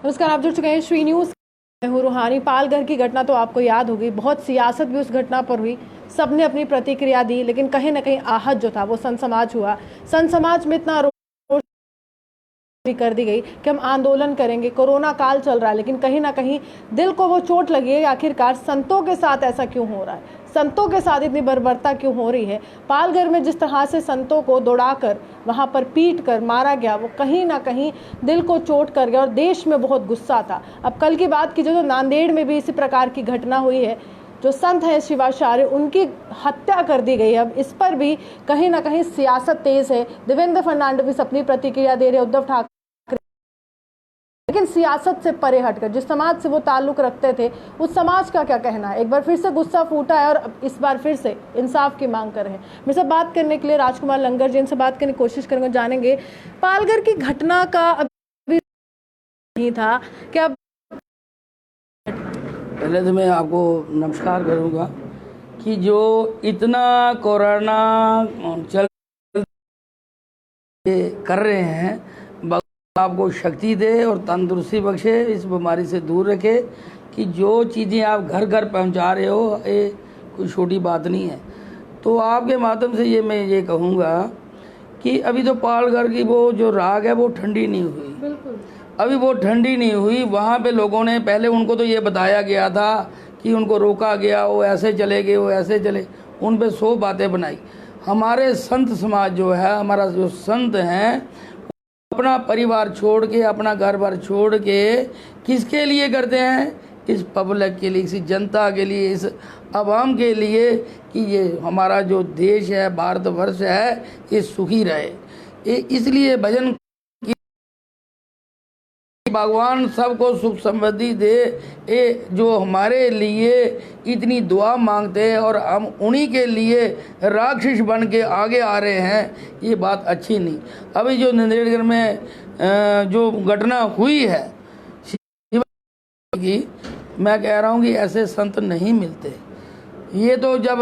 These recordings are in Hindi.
नमस्कार, आप जुड़ चुके हैं श्री न्यूज। मैं हूं रूहानी। पालघर की घटना तो आपको याद होगी, बहुत सियासत भी उस घटना पर हुई, सबने अपनी प्रतिक्रिया दी, लेकिन कहीं ना कहीं आहत जो था वो संत समाज हुआ। संत समाज में इतना भी कर दी गई कि हम आंदोलन करेंगे, कोरोना काल चल रहा है, लेकिन कहीं ना कहीं दिल को वो चोट लगी है। आखिरकार संतों के साथ ऐसा क्यों हो रहा है, संतों के साथ इतनी बर्बरता क्यों हो रही है। पालघर में जिस तरह से संतों को दौड़ाकर वहां पर पीट कर मारा गया, वो कहीं ना कहीं दिल को चोट कर गया और देश में बहुत गुस्सा था। अब कल की बात की जो नांदेड़ में भी इसी प्रकार की घटना हुई है, जो संत है शिवाचार्य, उनकी हत्या कर दी गई है। अब इस पर भी कहीं ना कहीं सियासत तेज है। देवेंद्र फडणवीस अपनी प्रतिक्रिया दे रहे, उद्धव ठाकरे, लेकिन सियासत से परे हटकर जिस समाज से वो ताल्लुक रखते थे, उस समाज का क्या कहना है। एक बार फिर से गुस्सा फूटा है और इस बार फिर से इंसाफ की मांग कर रहे हैं। मेरे से बात करने के लिए राजकुमार लंगर जी, इनसे बात करने की कोशिश करेंगे, जानेंगे पालघर की घटना का अभी नहीं था क्या। पहले तो मैं आपको नमस्कार करूंगा कि जो इतना कोरोना चल कर रहे हैं, आपको शक्ति दे और तंदुरुस्ती बख्शे, इस बीमारी से दूर रखे। कि जो चीज़ें आप घर घर पहुंचा रहे हो, ये कोई छोटी बात नहीं है। तो आपके माध्यम से मैं ये कहूँगा कि अभी तो पालघर की वो जो राग है वो ठंडी नहीं हुई, बिल्कुल अभी वो ठंडी नहीं हुई। वहाँ पे लोगों ने पहले उनको तो ये बताया गया था कि उनको रोका गया, वो ऐसे चले गए, वो ऐसे चले, उन पे 100 बातें बनाई। हमारे संत समाज जो है, हमारा जो संत हैं, अपना परिवार छोड़ के, अपना घर बार छोड़ के किसके लिए करते हैं? इस पब्लिक के लिए, इस जनता के लिए, इस आवाम के लिए कि ये हमारा जो देश है, भारतवर्ष है, ये सुखी रहे। इसलिए भजन भगवान सबको सुख समृद्धि दे, ये जो हमारे लिए इतनी दुआ मांगते हैं और हम उन्हीं के लिए राक्षस बन के आगे आ रहे हैं, ये बात अच्छी नहीं। अभी जो नांदेड़ में जो घटना हुई है की, मैं कह रहा हूँ कि ऐसे संत नहीं मिलते। ये तो जब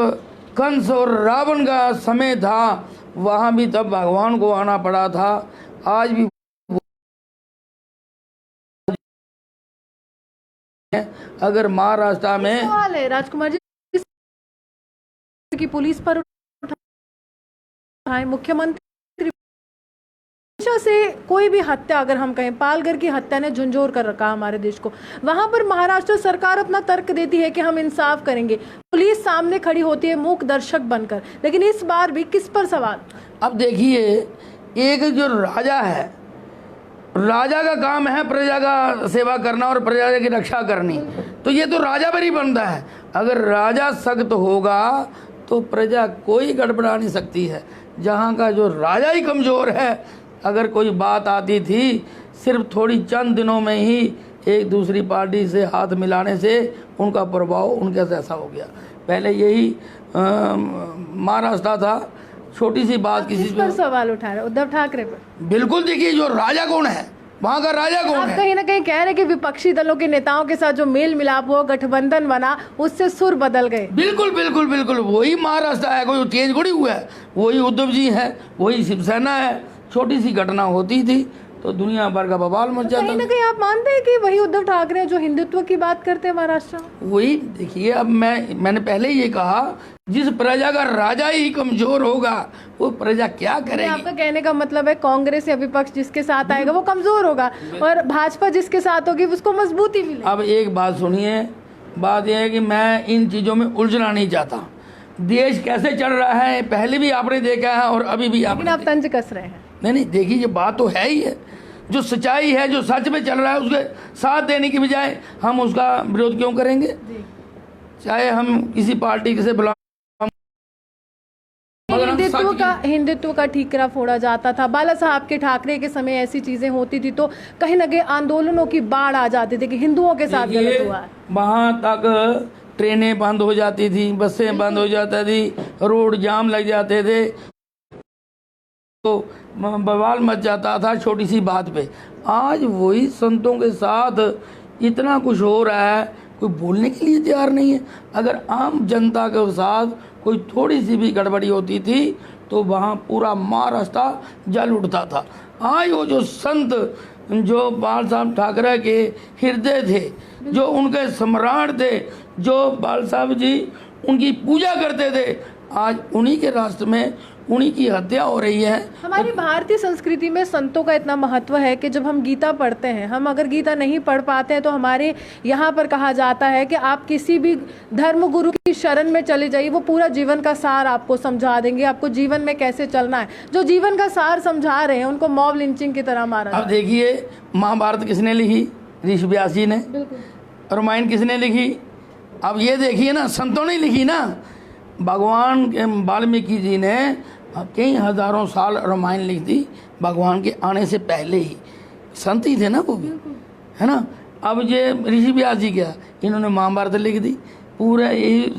कंस और रावण का समय था, वहाँ भी तब भगवान को आना पड़ा था। आज भी अगर महाराष्ट्र में सवाल है राजकुमार जी की पुलिस पर उठाए, मुख्यमंत्री से कोई भी हत्या, अगर हम कहें पालघर की हत्या ने झंझोर कर रखा हमारे देश को, वहां पर महाराष्ट्र सरकार अपना तर्क देती है कि हम इंसाफ करेंगे, पुलिस सामने खड़ी होती है मूक दर्शक बनकर, लेकिन इस बार भी किस पर सवाल। अब देखिए, एक जो राजा है, राजा का काम है प्रजा का सेवा करना और प्रजा की रक्षा करनी, तो ये तो राजा पर ही बनता है। अगर राजा सख्त होगा तो प्रजा कोई गड़बड़ा नहीं सकती है। जहाँ का जो राजा ही कमज़ोर है, अगर कोई बात आती थी, सिर्फ थोड़ी चंद दिनों में ही एक दूसरी पार्टी से हाथ मिलाने से उनका प्रभाव उनके जैसा हो गया। पहले यही महाराष्ट्र था। छोटी सी बात किसी पर सवाल उठा रहे उद्धव ठाकरे पर। बिल्कुल, देखिए जो राजा कौन है, वहाँ का राजा कौन है? कहीं ना कहीं कह रहे कि विपक्षी दलों के नेताओं के साथ जो मेल मिलाप हुआ, गठबंधन बना, उससे सुर बदल गए। बिल्कुल बिल्कुल बिल्कुल, वही महाराष्ट्र है, कोई चेंज थोड़ी हुआ है। वही उद्धव जी है, वही शिवसेना है। छोटी सी घटना होती थी तो दुनिया भर का बवाल मच जाता। कहीं ना कहीं आप मानते हैं कि वही उद्धव ठाकरे जो हिंदुत्व की बात करते हैं महाराष्ट्र में? वही देखिए, अब मैंने पहले ये कहा, जिस प्रजा का राजा ही कमजोर होगा वो प्रजा क्या करेगी। आपका कहने का मतलब है कांग्रेस या विपक्ष जिसके साथ आएगा वो कमजोर होगा और भाजपा जिसके साथ होगी उसको मजबूती मिलेगी। अब एक बात सुनिए, बात यह है कि मैं इन चीजों में उलझना नहीं चाहता। देश कैसे चल रहा है पहले भी आपने देखा है और अभी भी आप तंज कस रहे हैं। नहीं, देखिए ये बात तो है ही है। जो सच्चाई है, जो सच में चल रहा है, उसके साथ देने की बजाय हम उसका विरोध क्यों करेंगे? चाहे हम किसी पार्टी से बुला, हिंदुत्व का ठीकरा फोड़ा जाता था। बाला साहब के ठाकरे के समय ऐसी चीजें होती थी तो कहीं न कहीं आंदोलनों की बाढ़ आ जाती थी कि हिंदुओं के साथ गलत हुआ है। वहां तक ट्रेनें बंद हो जाती थी, बसें बंद हो जाती थी, रोड जाम लग जाते थे, तो बवाल मच जाता था छोटी सी बात पे। आज वही संतों के साथ इतना कुछ हो रहा है, कोई बोलने के लिए तैयार नहीं है। अगर आम जनता के साथ कोई थोड़ी सी भी गड़बड़ी होती थी तो वहाँ पूरा महाराष्ट्र जल उठता था। आज वो जो संत जो बाल साहब ठाकरे के हृदय थे, जो उनके सम्राट थे, जो बाल साहब जी उनकी पूजा करते थे, आज उन्हीं के राष्ट्र में उन्हीं की हत्या हो रही है। हमारी भारतीय संस्कृति में संतों का इतना महत्व है कि जब हम गीता पढ़ते हैं, हम अगर गीता नहीं पढ़ पाते हैं तो हमारे यहाँ पर कहा जाता है कि आप किसी भी धर्म गुरु की शरण में चले जाइए, वो पूरा जीवन का सार आपको समझा देंगे, आपको जीवन में कैसे चलना है। जो जीवन का सार समझा रहे हैं उनको मॉब लिंचिंग की तरह मारा। अब देखिए, महाभारत किसने लिखी? ऋषि व्यास जी ने। रामायण किसने लिखी? अब ये देखिए ना, संतों ने लिखी ना। भगवान के वाल्मीकि जी ने कई हजारों साल रामायण लिख दी, भगवान के आने से पहले ही। संत ही थे ना वो भी, है ना। अब ये ऋषि व्यास जी क्या, इन्होंने महाभारत लिख दी, पूरा यही,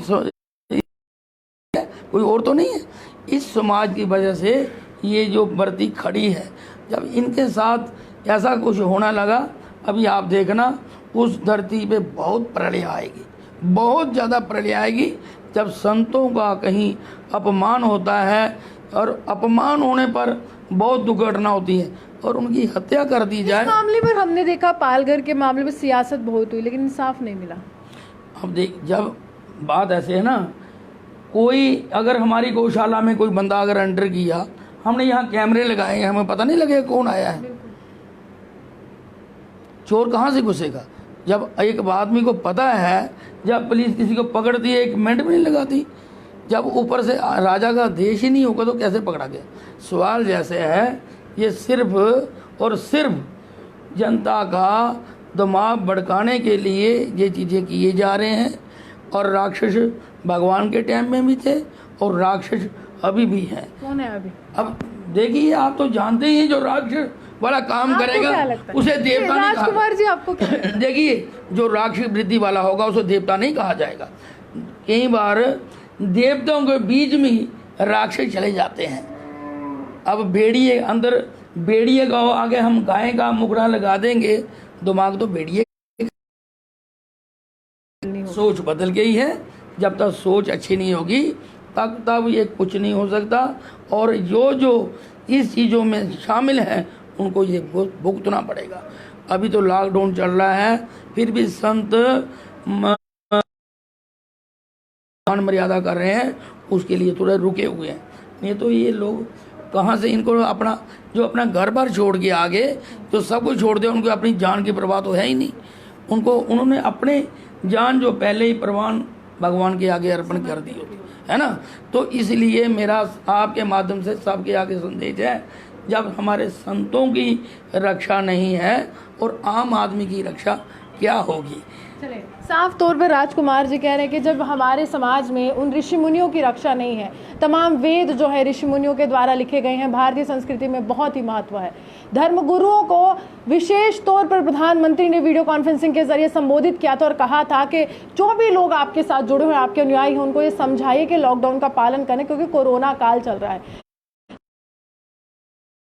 कोई और तो नहीं है। इस समाज की वजह से ये जो बढ़ती खड़ी है, जब इनके साथ ऐसा कुछ होने लगा, अभी आप देखना उस धरती पे बहुत प्रलय आएगी, बहुत ज़्यादा प्रलय आएगी। जब संतों का कहीं अपमान होता है, और अपमान होने पर बहुत दुर्घटना होती है, और उनकी हत्या कर दी जाए। इस मामले में हमने देखा पालघर के मामले में सियासत बहुत हुई, लेकिन इंसाफ नहीं मिला। अब देख, जब बात ऐसे है ना, कोई अगर हमारी गौशाला में कोई बंदा अगर एंटर किया, हमने यहाँ कैमरे लगाए हैं, हमें पता नहीं लगेगा कौन आया है। चोर कहाँ से घुसेगा? जब एक आदमी को पता है, जब पुलिस किसी को पकड़ती है, 1 मिनट भी नहीं लगाती। जब ऊपर से राजा का देश ही नहीं होगा तो कैसे पकड़ा गया? सवाल जैसे है, ये सिर्फ और सिर्फ जनता का दिमाग भड़काने के लिए ये चीज़ें किए जा रहे हैं। और राक्षस भगवान के टाइम में भी थे, और राक्षस अभी भी हैं। कौन है अभी? अब देखिए, आप तो जानते ही हैं, जो राक्षस वाला काम करेगा उसे देवता नहीं कहा। राजकुमार जी, आपको देखिए, जो राक्षस वृद्धि वाला होगा उसे देवता नहीं कहा जाएगा। कई बार देवताओं के बीच में ही राक्षस चले जाते हैं। अब भेड़िए अंदर, भेड़िए का आगे हम गाय का मुखड़ा लगा देंगे, दिमाग तो भेड़िए। सोच बदल गई है। जब तक सोच अच्छी नहीं होगी तब ये कुछ नहीं हो सकता। और जो इस चीज़ों में शामिल हैं उनको ये भुगतना पड़ेगा। अभी तो लॉकडाउन चल रहा है, फिर भी संत मर्यादा कर रहे हैं, उसके लिए थोड़े रुके हुए हैं। नहीं तो ये लोग कहाँ से, इनको अपना घर बार छोड़ के आगे तो सब कुछ छोड़ दे, उनको अपनी जान की परवाह तो है ही नहीं। उन्होंने अपने जान जो पहले ही प्रवान भगवान के आगे अर्पण कर दी होती है ना। तो इसलिए मेरा आपके माध्यम से सबके आगे संदेश है, जब हमारे संतों की रक्षा नहीं है और आम आदमी की रक्षा क्या होगी? चले, साफ तौर पर राजकुमार जी कह रहे हैं कि जब हमारे समाज में उन ऋषि मुनियों की रक्षा नहीं है, तमाम वेद जो है ऋषि मुनियों के द्वारा लिखे गए हैं, भारतीय संस्कृति में बहुत ही महत्व है। धर्म गुरुओं को विशेष तौर पर प्रधानमंत्री ने वीडियो कॉन्फ्रेंसिंग के जरिए संबोधित किया था और कहा था कि जो भी लोग आपके साथ जुड़े हुए हैं, आपके अनुयायी हैं, उनको ये समझाइए कि लॉकडाउन का पालन करें, क्योंकि कोरोना काल चल रहा है।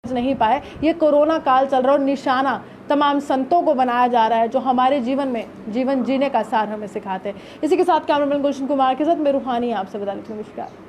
नहीं पाए, ये कोरोना काल चल रहा है और निशाना तमाम संतों को बनाया जा रहा है, जो हमारे जीवन में जीवन जीने का सार हमें सिखाते हैं। इसी के साथ कैमरामैन गुलशन कुमार के साथ मैं रूहानी आपसे बता देती हूँ। नमस्कार।